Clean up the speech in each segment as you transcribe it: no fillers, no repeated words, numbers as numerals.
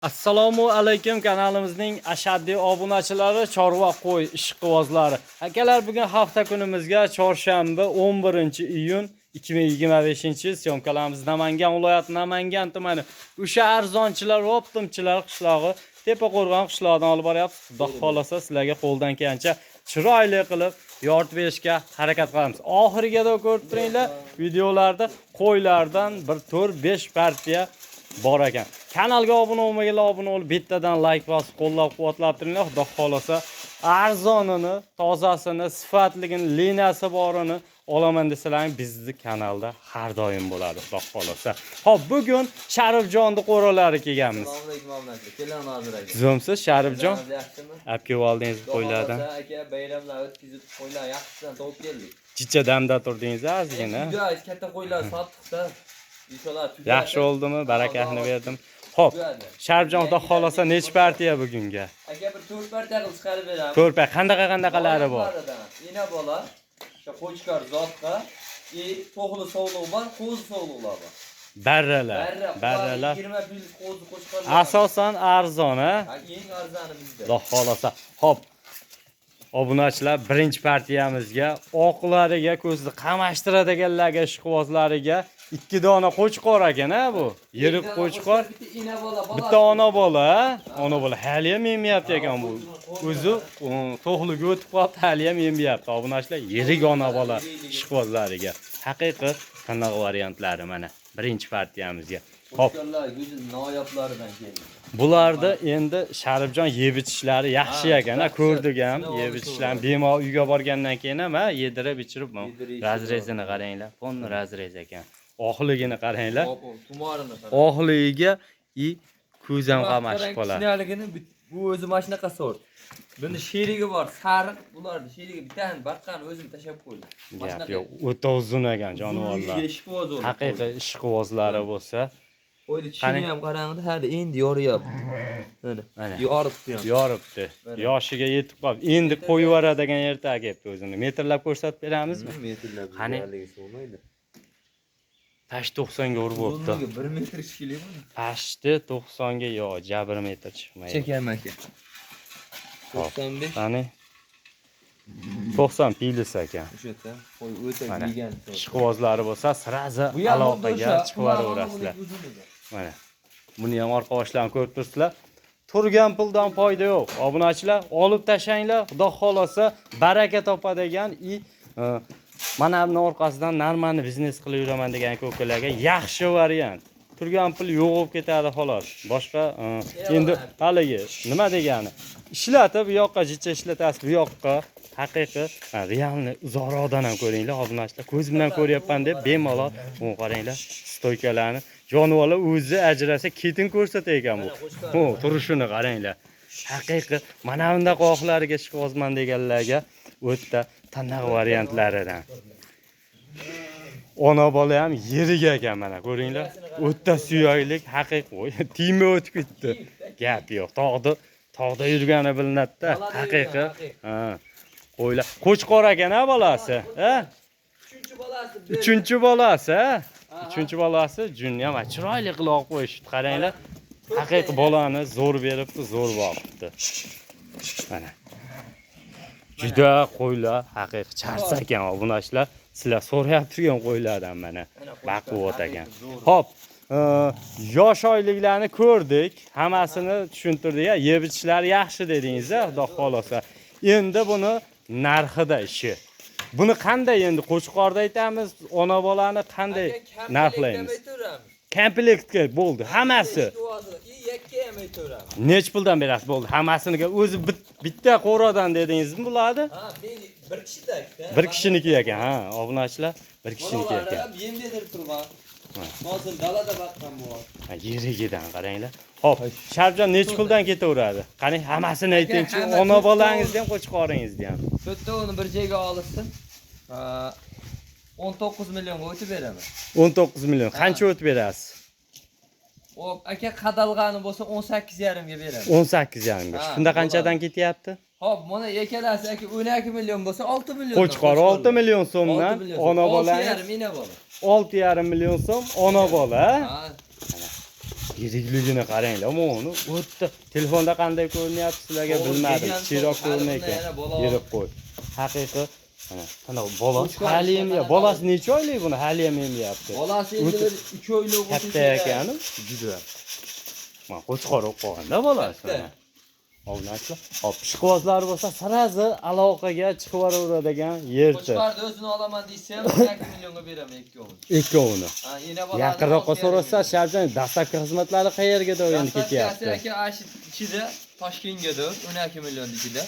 Assalomu alaykum, kanalimizning ashaddiy obunachilari, chorva qo'y ishqibozlari. Akalar, bugun hafta kunimizga chorshanba 11-iyun 2025-yil syomkalarimiz Namangan viloyati Namangan tumani. O'sha arzonchilar, optimchilar qishlog'i, Tepaqo'rg'on qishlog'idan olib boryapmiz. Xudo xolasa sizlarga qo'ldan kelgancha chiroyli qilib yoritib berishga harakat qilamiz. Oxiriga ko'rib turinglar, videolarda qo'ylardan bir 4-5 partiya bor ekan. Kanalga obuna bo'lmaganlar obuna bo'lib, bittadan like bosib, qo'llab-quvvatlab turinglar. Xudo xolasa arzonini, tozasini, sifatligini, liniyasi borini olaman desalaring, bizning kanalda har doim bo'ladi, xudo xolasa. Xo'p, bugun Sharifjonni qo'ralari kelganmiz. Assalomu alaykum avnatlar. Keling hozir aka. Sizomsiz Sharifjon? Yaxshimi? Olib kelib oldingiz qo'ylardan. Aka, bayramlar o'tkazib qo'ylar yaxshidan topib keldik. Chicha damda turdingiz ozgina. Juda katta qo'ylar sotdik-da. Inshaalloh Yaxshi oldimi? Barakahni berdim. Xo'p, Sharifjon, xudo xolasa necha partiya bugunga? Aka, bir 4 partiya qilib chiqarib beramiz. 4 partiya. Qanaqalari bor? Ina bola, o'sha qo'chqor zotqa, to'g'li sovliq bor, qo'zi sovliqlar bor. Barralar. 20 pullik qo'zi qo'chqor. Asosan arzon, ha? Eng arzoni bizda. Xudo xolasa. Xo'p. Obunachilar, birinchi partiyamizga oqlariga, ko'zni qamashtiradiganlarga, ishqibozlariga 2 dona qo'chqor ekan-a bu. Yirik qo'chqor. Bitta ona bola, ona bola hali ham yemayapti ekan bu. O'zi to'g'liga o'tib qolib, hali ham yemayapti. Obunachilar, yirik ona bola ishqibozlariga. Haqiqiy qanaqa variantlari mana birinchi partiyamizga. Xo'p. Noyoblaridan keldi. Bularda endi Sharifjon yeb ichishlari yaxshi ekan-a, ko'rdik ham. Yeb ichishlarini bemalol uyga borgandan keyin ham yedirib ichirib, razrezini qaranglar. Ponni razrez ekan. Oxligini qaranglar. Tumorini qarang. Oxligiga ko'z ham qamashib qoladi. Kinaligini bu o'zi mashinaqa sort. Buni sherigi bor, sariq, bularni sherigi bittani baqqani o'zim tashab qo'ydim. Gap yo'q, o'ta uzun ekan jonivorlar. Haqiqiy ishqibozlari bo'lsa, qo'ydi chini ham qarangda, hali endi yoryapti. Mana, yoribdi ham. Yoribdi. Yoshiga yetib qoldi. Endi qo'yib yuboradigan erta kelibdi o'zini. Metrlab ko'rsatib beramizmi? Metrlab qani bo'lmaydi. Tash 90 ga urib o'tdi. 1 metr chiqiladi. Pashti 90 ga yo'q, ja 1 metr chiqmaydi. Chekam aka. 95. Qani 90 pilis ekan. O'sha yerda qo'y o'ta yegan. Ishqibozlari bo'lsa, sirazi aloqaga chiqib yuborasizlar. Mana. Buni ham orqa boshlarni ko'rib turibsizlar. Turgan puldan foyda yo'q. Obunachilar, olib tashanglar. Xudo xolasa baraka topadigan mana buni orqasidan normani biznes qilib yuraman degan ko'kalarga yaxshi variant. Turgan pul yo'q bo'lib ketadi xolos. Boshqa endi haligi nima degani? Ishlatib bu yoqqa jicha ishlatasiz, bu yoqqa haqiqiy realni uzoqroqdan ham ko'ringlar, obunachilar. Ko'z bilan ko'ryapman deb bemalol bu qaranglar, stoykalarni jonivorlar o'zi ajrasa ketin ko'rsatar ekan bu. Bu turishini qaranglar. Haqiqiy mana bunda qoqlariga chiqozman deganlarga o'ta tanaqa variantlaridan. Ona bola ham yirik ekan mana ko'ringlar. O'ta suyaklik, haqiqiy tiyma o'tib ketdi. Gap yo'q. Tog'da yurgani bilinadi-da. Haqiqiy. Qo'ylar. Qo'chqor ekan-a bolasi, ha? 3-chi bolasi, ha? 3-chi bolasi junni ham chiroyli qilib olib qo'yishdi. Qaranglar. Haqiqiy bolani zo'r beribdi, zo'r boqibdi. Mana. Juda qo'ylar haqiqiy charsa ekan obunachilar. Sizlar so'rayib turgan qo'ylardan mana baquvvat ekan. Xo'p, yosh oyliklarni ko'rdik, hammasini tushuntirdik. Yeb ichishlari yaxshi dedingiz-a, xudo xolasa. Endi buni narxida ishi. Buni qanday endi qo'chqorda aytamiz, ona bolani qanday narxlaymiz? Komplektga bo'ldi, hammasi. Nech puldan berasiz bo'ldi? Hammasiniga o'zi bitta qo'rodan dedingizmi bo'ladi? Ha, bir kishidak. Bir kishiniki ekan, ha, obunachilar, bir kishiniki ekan. Yem yedirib turgan. Hozir dalada baqqan bu. Ha, yirigidan qaranglar. Xo'p, Sharifjon nech puldan ketaveradi? Qani hammasini aytingchi, ona bolangizni ham qo'chqoringizni ham. To'rtta uni bir joyga olishsin. 19 millionga o'tib beraman. 19 million. Qancha o'tib berasiz? Hop, aka qadalgani bo'lsa 18,5 ga beraman. 18,5 ga. Shunda qanchadan ketyapti? Hop, mana yakalasi aka 12 million bo'lsa 6 million. Qo'chqor 6 million so'mdan ona bola 6,5 mina bola. 6,5 million so'm ona bola. yirikligini qaranglar. Mana o'tda telefonda qanday ko'rinyapti sizlarga bilmadim. Kichikroq ko'rinayotgan. Yirik qo'y. Haqiqiy mana bola hali ham bolasi necha oylik buni hali ham emyapti. Bolasi endi bir 2 oylik katta ekan, juda. Mana qo'chqor o'qiganda bolasi. Obunachilar. Hop, ishqibozlar bo'lsa, sarazi aloqaga chiqib boraveradigan yerda. Qo'chqorni o'zini olaman deysa ham 2 millionga beraman ikkovini. Ikkovini. Ha, yana bolani. Yaqinroqqa so'rasa, Sharjon dastlabki xizmatlari qayergadir endi ketyapti. Aka ashi ichida Toshkentgadir 12 million ichida.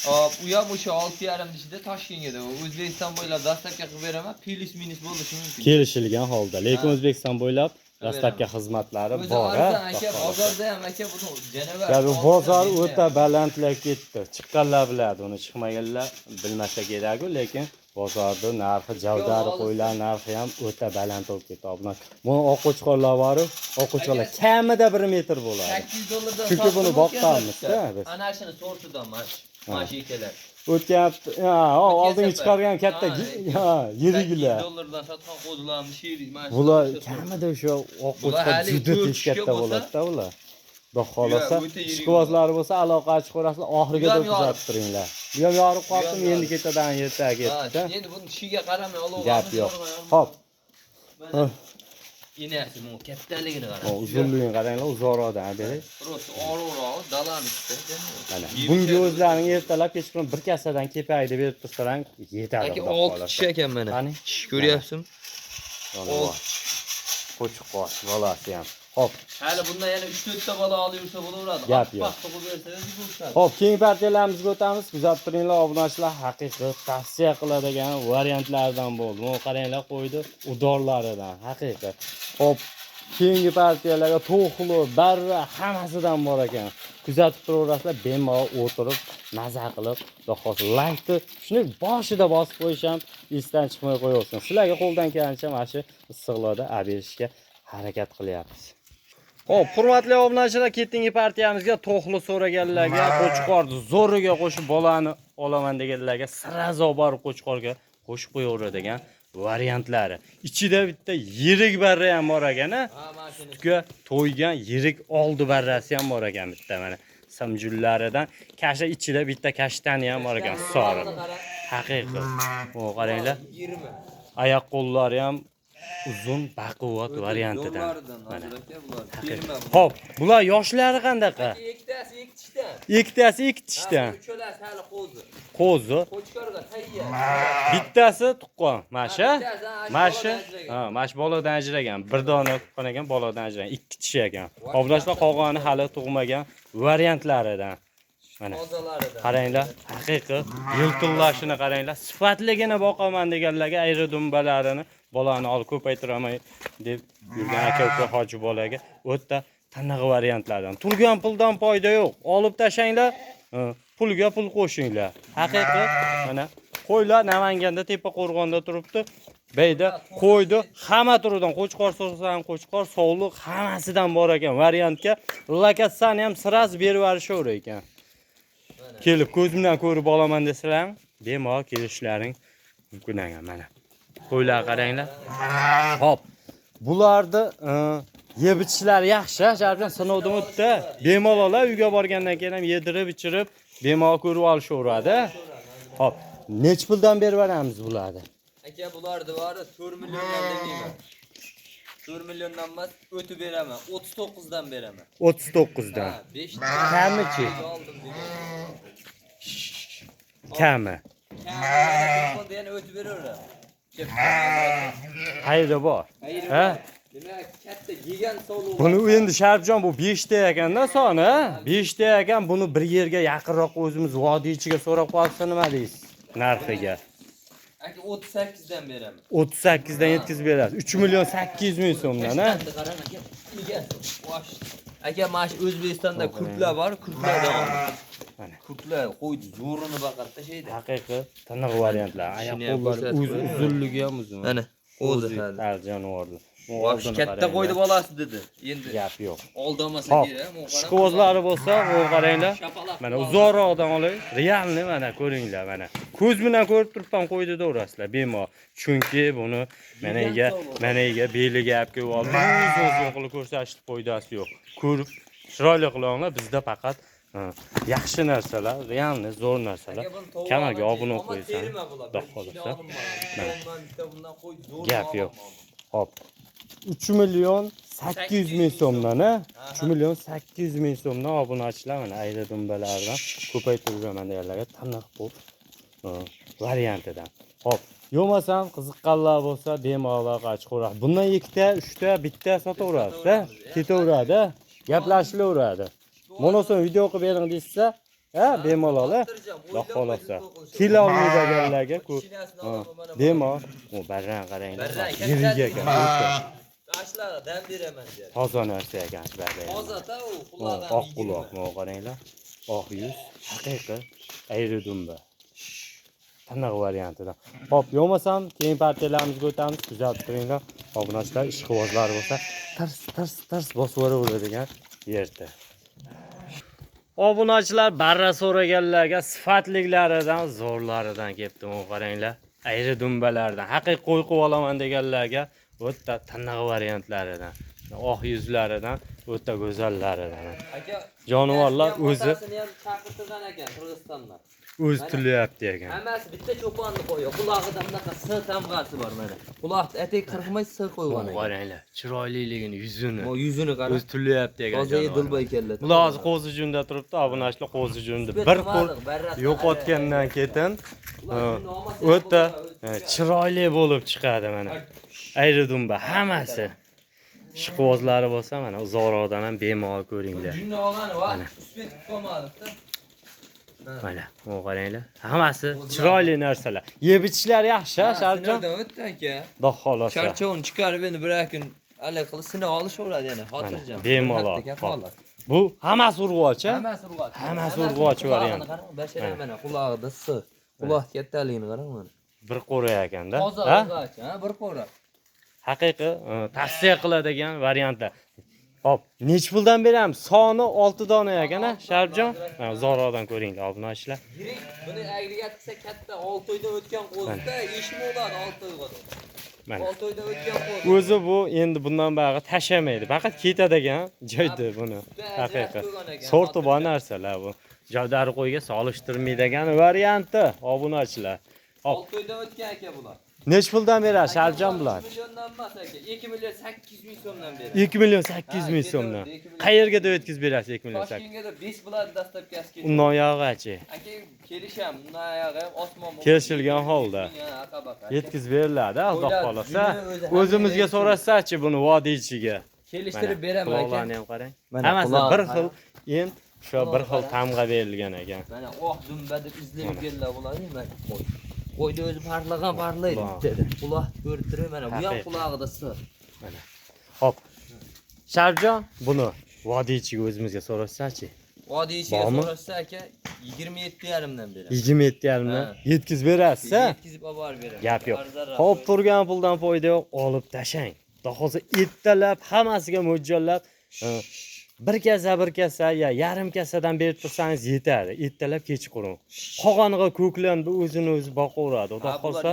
Hop, u ham o'sha 6,5 ichida Toshkentgadir. O'zbekiston bo'ylab dastlabki qilib beraman, plus minus bo'lishi mumkin. Kelishilgan holda, lekin O'zbekiston bo'ylab dastlabki xizmatlari bor. Aka, bozorda ham aka buni janavar. Bu bozor o'ta balandlab ketdi. Chiqqanlar biladi, uni chiqmaganlar bilmasa kerak-ku, lekin bozorda narxi, javdari qo'ylar narxi ham o'ta baland bo'lib ketdi. Buni oq qo'chqorlar bor, oq qo'chqorlar kamida 1 metr bo'ladi. 800 dollardan chunki buni boqqanmiz-da biz. Ana shuni sortidan mash ekalar. O'tyapti. Oldinga chiqargan katta yiriklar. $8 sotgan qo'zilarni sherik mana shu. Bular kamida o'sha oq qo'chqor juda tez katta bo'ladi-da ular. Xudo xolasa, ishqibozlari bo'lsa aloqa ochib qo'rasizlar, oxirigacha kuzatib turinglar. Bu ham yorib qoldim, endi ketadan ertaga ketdi. Endi buni tishiga qaramay olib Gap yo'q. Hop. Inasi bu kattaligini qarang. Uzunligini qaranglar, uzoqroqdan beray. Ro'si og'riqroq, dalani ustida. Mana bunga o'zlaring ertalab kechqurun bir kasadan kepakni berib tursalang yetadi. Aka 6 kishi ekan mana. Tish ko'ryapsizmi? Qo'chqor bolasi ham. Hop. Hali bundan yana 3-4 ta bola olaversa bo'laveradi. Gap yo'q. Hop, keyingi partiyalarimizni o'tamiz. Kuzatib turinglar, obunachilar. Haqiqiy tavsiya qiladigan variantlardan bo'ldi. Mana qaranglar, qo'ydi udorlaridan. Haqiqiy. Hop, keyingi partiyalarga to'xlu, barra hammasidan bor ekan. Kuzatib turaverasizlar, bemalol o'tirib, maza qilib, xolos laykni shuni boshida bosib qo'yish ham esdan chiqmay qo'yaversin. Sizlarga qo'ldan kelgancha mana shu issiqlarda berishga harakat qilyapmiz. Hop, hurmatli obunachilar, ketdingi partiyamizga to'xli so'raganlarga, qo'chqorni zo'riga qo'shib bolani olaman deganlarga sirazo borib qo'chqorga qo'shib qo'yaveradigan variantlari. Ichida bitta yirik barra ham bor ekan, sutga to'ygan yirik oldi barrasi ham bor ekan bitta mana. Samjullaridan kasha ichida bitta kashtani ham bor ekan, sori. Haqiqiy. Bu qaranglar. 20. Oyoq qo'llari ham uzun, baquvvat variantidan. Mana. Hop, bular yoshlari qandaqa? Ikkitasi 2 tishdan. Ikkitasi 2 tishdan. Uchalasi hali qo'zi. Qo'zi. Qo'chqorga tayyor. Bittasi tuqqan. Masha. Masha. Ha, mash boladan ajragan. Bir dona tuqqan ekan, boladan ajragan. 2 tish ekan. Obunachilar qolgani hali tug'magan variantlaridan. Mana. Qaranglar, haqiqiy yiltillashini qaranglar. Sifatligini boqaman deganlarga ayri dumbalarini bolani olib ko'paytiraman deb yurgan aka-uka hoji bolaga o'ta taniq variantlardan. Turgan puldan foyda yo'q. Olib tashanglar, pulga pul qo'shinglar. Haqiqiy mana qo'ylar Namanganda tepa qo'rg'onda turibdi. Beyda qo'ydi, hamma turidan qo'chqor so'rasang qo'chqor, sovliq hammasidan bor ekan variantga. Lokatsiyani ham siraz berib yuborishaver ekan. Kelib ko'zimdan ko'rib olaman desalar, bemalol kelishlaring mumkin ekan mana. Qo'ylar qaranglar. Hop. Bularni yeb ichishlar yaxshi, Sharjon sinovdan o'tdi. Bemalol uyga borgandan keyin ham yedirib, ichirib, bemalol ko'rib olishaveradi. Hop. Nech puldan berib beramiz bularni? Aka, bularni bari 4 milliondan demayman. 4 milliondan emas, o'tib beraman. 39 dan beraman. 39 dan. 5 Kamichi? Kami. Kami yana o'tib beraveradi. Hayda bor. Ha? Demak, katta gigant sovliq. Buni endi Sharjon bu 5 ta ekanda soni, 5 ta ekan, buni bir yerga yaqinroq o'zimiz vodiy ichiga so'rab qolsa nima deysiz? Narxiga. Aka 38 dan beraman. 38 dan yetkazib berasiz. 3 million 800 ming so'mdan, ha? Aka, mana shu O'zbekistonda kurtlar bor, kurtlardan olaman. Mana kurtlar qo'ydi, zo'rini baqatda sheyda. Haqiqiy tiniq variantlar. Oyoq qo'llari uzunligi ham uzun. Mana, o'zi har jonivorlar. Katta qo'ydi bolasi dedi. Endi gap yo'q. Oldamasa kerak, ishqibozlari bo'lsa, u qaranglar. Mana uzoqroqdan olay. Realni mana ko'ringlar mana. ko'z bilan ko'rib turibman qo'ydi devrasizlar bemalol. Chunki buni managa beliga olib kelib olib o'z qilib ko'rsatishni foydasi yo'q. Ko'rib chiroyli qilinglar. Bizda faqat yaxshi narsalar, realni zo'r narsalar. Kanalga obuna qo'ysan. Xudo xolasa. Gap yo'q. Hop. 3 million 800 ming so'mdan, 3 million 800 ming so'mdan obunachilar mana ayda dumbalardan ko'paytirib beraman deganlarga taniq bu variantidan. Hop, yo'masam qiziqqanlar bo'lsa bemalol qachqo'raq. Bundan 2 ta, 3 ta, bitta sotaverasiz-da, ketaveradi, gaplashilaveradi. Mana so'ng video qilib bering deysa, bemalol, Xudo xolasa. Kilo olmaydiganlarga bemalol, u barran qaranglar. Yiriga ekan. Ashlar dam beraman der. Toza narsa ekan barran. Toza-da u quloq. Oq quloq, mana qaranglar. Oq yuz, haqiqiy ayri dumba. Taniq variantidan. Hop, yo'masam keyin partiyalarimizga o'tamiz. Kuzatib turinglar. Obunachilar, ishqibozlar bo'lsa, tars bosib yuboradigan yerda. Obunachilar barra so'raganlarga sifatliklaridan, zo'rlaridan kelibdi, mana qaranglar. Ayri dumbalardan, haqiqiy qo'y qilib olaman deganlarga o'ta taniq variantlaridan, oq yuzlaridan, o'ta go'zallaridan. Aka, jonivorlar o'zi ham chaqirtirgan ekan Qirg'izistondan. o'zi tilyapti ekan. Hammasi bitta cho'ponni qo'ydi. Qulog'ida bunaqa sir tamg'asi bor mana. Quloqni etek qirqmay sir qo'ygan ekan. Qaranglar, chiroyliligini, yuzini. O yuzini qara. O'zi tilyapti ekan. Toza dilboy keldi. Bular hozir Qo'zijunda turibdi, obunachilar Qo'zijunda bir qo'l yo'qotgandan keyin o'ta chiroyli bo'lib chiqadi mana. Ayri dumba hammasi. Ishqibozlari bo'lsa mana Zorodan ham bemalol ko'ringlar. Jinni olgani va uspet qolmadi-da. Mana, bu qaranglar. Hammasi chiroyli narsalar. Yeb ichishlar yaxshi, Sharjon. O'tdi aka. Xudo xolasa. Charchovni chiqarib endi bir kun allay qilib sinab olishaveradi yana, xotirjam. Bemalol. Bu hammasi urg'ochi. Hammasi urg'ochi. Hammasi urg'ochi variant. Bashara mana qulog'ida sir. Quloq kattaligini qarang mana. Bir qo'ra ekanda. Toza urg'ochi, bir qo'ra. Haqiqiy tavsiya qiladigan variantlar. Hop, nech puldan beramiz? Soni 6 dona ekan, Sharifjon. Zorodan ko'ringlar, obunachilar. Yirik, buni agregatsa katta 6 oydan o'tgan qo'zida ish bo'ladi 6 oyga. Mana. 6 oydan o'tgan qo'z. O'zi bu endi bundan bari tashamaydi. Faqat ketadigan joyda buni. Haqiqiy. Sorti bor narsalar bu. Javdari qo'yga solishtirmaydigan varianti, obunachilar. Hop. 6 oydan o'tgan aka bular. Nech puldan beradi Sharifjon bular? 2 milliondan emas aka, 2 million 800 ming so'mdan beradi. 2 million 800 ming so'mdan. Qayerga deb o'tkazib berasiz 2 million 800? Toshkentga 5 bo'ladi dastlabkasi. Undan oyog'ichi. Aka kelisham, undan oyog'i ham osmon. Kelishilgan holda. Yetkazib beriladi, Xudo xolasa. O'zimizga so'rashsa-chi buni vodiychiga. Kelishtirib beraman aka. Quloqlarni ham qarang. Hammasi bir xil, endi shu bir xil tamg'a berilgan ekan. Mana oq dumba deb izlab kellar bo'ladi, mana qo'y. Qo'yni o'zi parlaydi dedi. Quloq ko'rib turib mana bu ham qulog'ida sir. Mana. Hop. Sharifjon, buni vodiychiga o'zimizga so'rashsa-chi? Vodiychiga so'rashsa aka 27,5 dan beradi. 27,5 dan yetkazib berasiz, ha? Yetkazib olib beraman. Gap yo'q. Hop turgan puldan foyda yo'q, olib tashang. Xudo xolsa ettalab, hammasiga mo'ljallab bir kasa ya yarim kasadan berib tursangiz yetadi. Ettalab kechqurun. Qolganiga ko'klanib o'zini o'zi boqaveradi. Xudo xolsa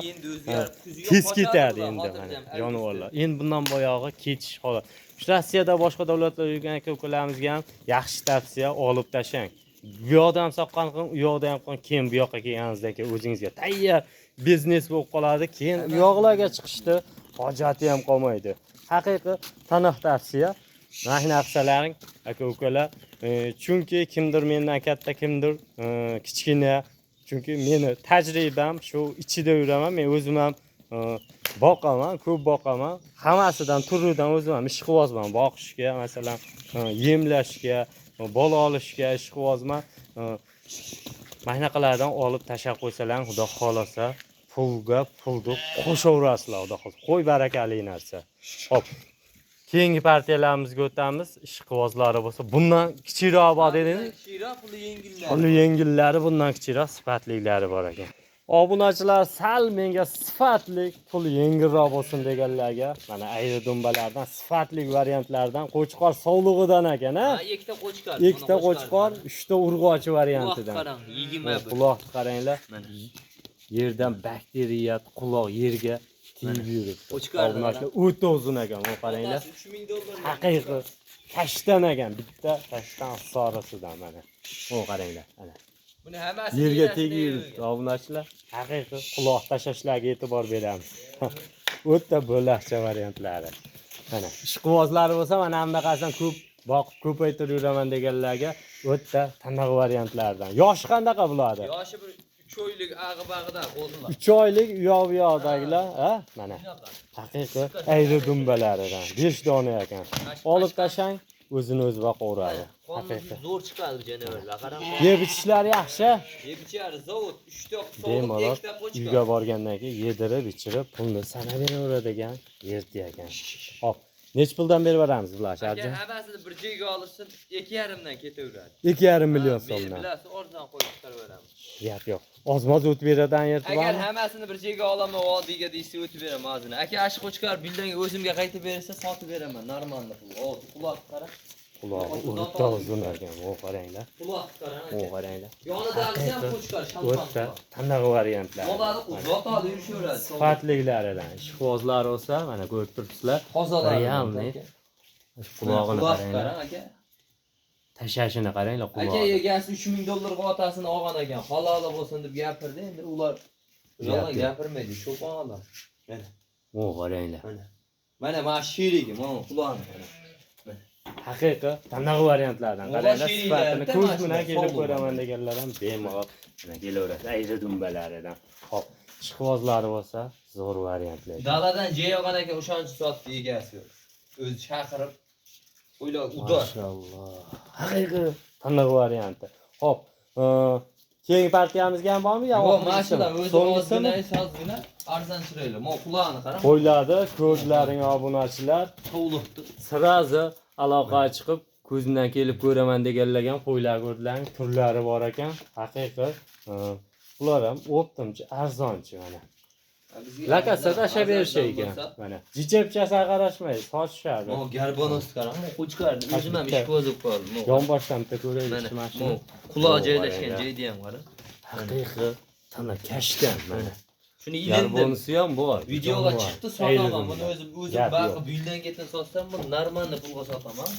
tez ketadi endi mana jonivorlar. Endi bundan boyog'i ketish holat. Rossiyada boshqa davlatlarda yurgan aka-ukalarimizga ham yaxshi tavsiya olib tashang. Bu yoqda ham soqqan qilin, u yoqda ham qilin, keyin bu yoqqa kelganingizdan keyin o'zingizga tayyor biznes bo'lib qoladi. Keyin u yoqlarga chiqishdi hojati ham qolmaydi. Haqiqiy taniq tavsiya. Mana narsalaring aka-ukalar, chunki kimdir mendan katta, kimdir kichkina. Chunki meni tajribam shu ichida yuraman, men o'zim ham boqaman, ko'p boqaman. Hammasidan turidan o'zim ham ishqibozman, boqishga, masalan, yemlashga, bola olishga ishqibozman. Mana shunaqalardan olib tashab qo'ysalar, xudo xolasa, pulga pulni qo'shaverasizlar, xudo xolasa. Qo'y barakali narsa. Hop. Keyingi partiyalarimizga o'tamiz. Ishqibozlari bo'lsa, bundan kichikroq bor dedingiz. Kichikroq, puli yengillari. Puli yengillari bundan kichikroq, sifatliklari bor ekan. Obunachilar sal menga sifatli, puli yengilroq bo'lsin deganlarga, mana ayri dumbalardan, sifatli variantlardan, qo'chqor sovlig'idan ekan, ha? Ikkita qo'chqor. Ikkita qo'chqor, 3 ta urg'ochi variantidan. Qarang, 20 bir. Quloq qaranglar. yerdan bakteriya, quloq yerga tegib yuribdi. O'chqardi Obunachilar o'ta uzun ekan, bu qaranglar. $3000. Haqiqiy kashtan ekan, bitta kashtan sorisidan mana. Bu qaranglar, mana. Buni hammasi Yerga tegib yuribdi, obunachilar. Haqiqiy quloq tashashlarga e'tibor beramiz. O'ta bo'lakcha variantlari. Mana ishqibozlari bo'lsa, mana bunaqasidan ko'p boqib ko'paytirib yuraman deganlarga o'ta taniq variantlardan. Yoshi qanaqa bo'ladi? Yoshi bir 3 oylik ag'i-bag'ida qo'ldilar. 3 oylik uyoq-buyoqdagilar, ha? Mana. Haqiqiy ayri dumbalaridan 5 dona ekan. Olib tashlang, o'zini o'zi boqaveradi. Haqiqiy. Zo'r chiqadi bu janavorlar. Qarang. Yeb ichishlari yaxshi. Yeb ichari zavod 3 ta Bemalol sovuq ekta qo'chqa. uyga borgandan keyin yedirib, ichirib, pulni sanab beraveradigan yerdi ekan. Hop, nech puldan berib beramiz bular, Aka Sharjon? hammasini bir joyga olishsin 2,5 dan ketaveradi. 2,5 million Men so'mdan. bilasiz, arzon qo'yib chiqaraveramiz. Gap yo'q. Ozmoz o'tib beradigan yer Agar bormi? hammasini bir joyga olaman, odiyga deysa o'tib beraman o'zini. Aka ash qo'chqar bildanga o'zimga qaytib bersa, sotib beraman, normalni pul. Oldi, quloq qara. Qulog'i o'ta uzun ekan, bu qaranglar. Quloq qara. Bu qaranglar. Yonidagi ham qo'chqar, shalpon. O'ta taniq variantlar. Molani uzoq olib yurishaveradi. Sifatliklaridan ishqibozlar bo'lsa, mana ko'rib turibsizlar. Realniy qulog'ini qaranglar. aka. Tashashini qaranglar Aka qulog'i. egasi $3000 otasini olgan ekan. Haloli bo'lsin deb gapirdi. Endi ular yolg'on gapirmaydi, cho'ponlar. Mana. Bu qaranglar. Mana mana sherigi, mana qulog'ini qarang. Haqiqiy taniq variantlardan qaranglar, sifatini ko'z bilan kelib ko'raman deganlar ham bemalol mana kelaveradi. Ayri dumbalaridan. Hop, ishqibozlari bo'lsa, zo'r variantlar. Daladan jey olgan ekan, o'shancha sotdi egasi yo'q. O'zi chaqirib o'ylar udor. Mashalloh. Haqiqiy taniq varianti. Hop, keyingi partiyamizga ham bormi? Yo'q, mashallah, o'zi ozgina, sozgina arzon chiroyli. Mana qulog'ini qarang. Qo'yladi, ko'zlaring obunachilar. Tovliqdi. Sirazi aloqa chiqib, ko'zimdan kelib ko'raman deganlarga ham qo'ylar ko'rdilar, turlari bor ekan. Haqiqiy ular ham o'ptimchi, arzonchi mana. Lakasa tashlab berishi ekan. Mana jichepchasiga qarashmaydi, sochishadi. Mo garbonosni qarang, mo qo'chqarni o'zim ham ish ko'zib qoldim. Yonboshdan bitta ko'raylik Mana mashina. quloq joylashgan joyda ham qarang. Haqiqiy tana kashdan mana. Shuni ilindim. Garbonisi ham bor. Videoga chiqdi, sotaman. Buni o'zim baqib uydan ketib sotsam, buni normalni pulga sotaman.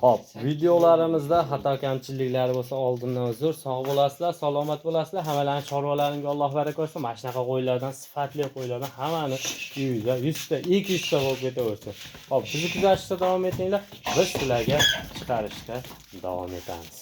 Hop, videolarimizda xato kamchiliklari bo'lsa oldindan uzr. Sog' bo'lasizlar, salomat bo'lasizlar. Hammalarning chorvalaringga Alloh baraka bersin. Mana shunaqa qo'ylardan, sifatli qo'ylardan hammani uyida 100 ta, 200 ta bo'lib ketaversin. Hop, bizni kuzatishda davom etinglar. Biz sizlarga chiqarishda davom etamiz.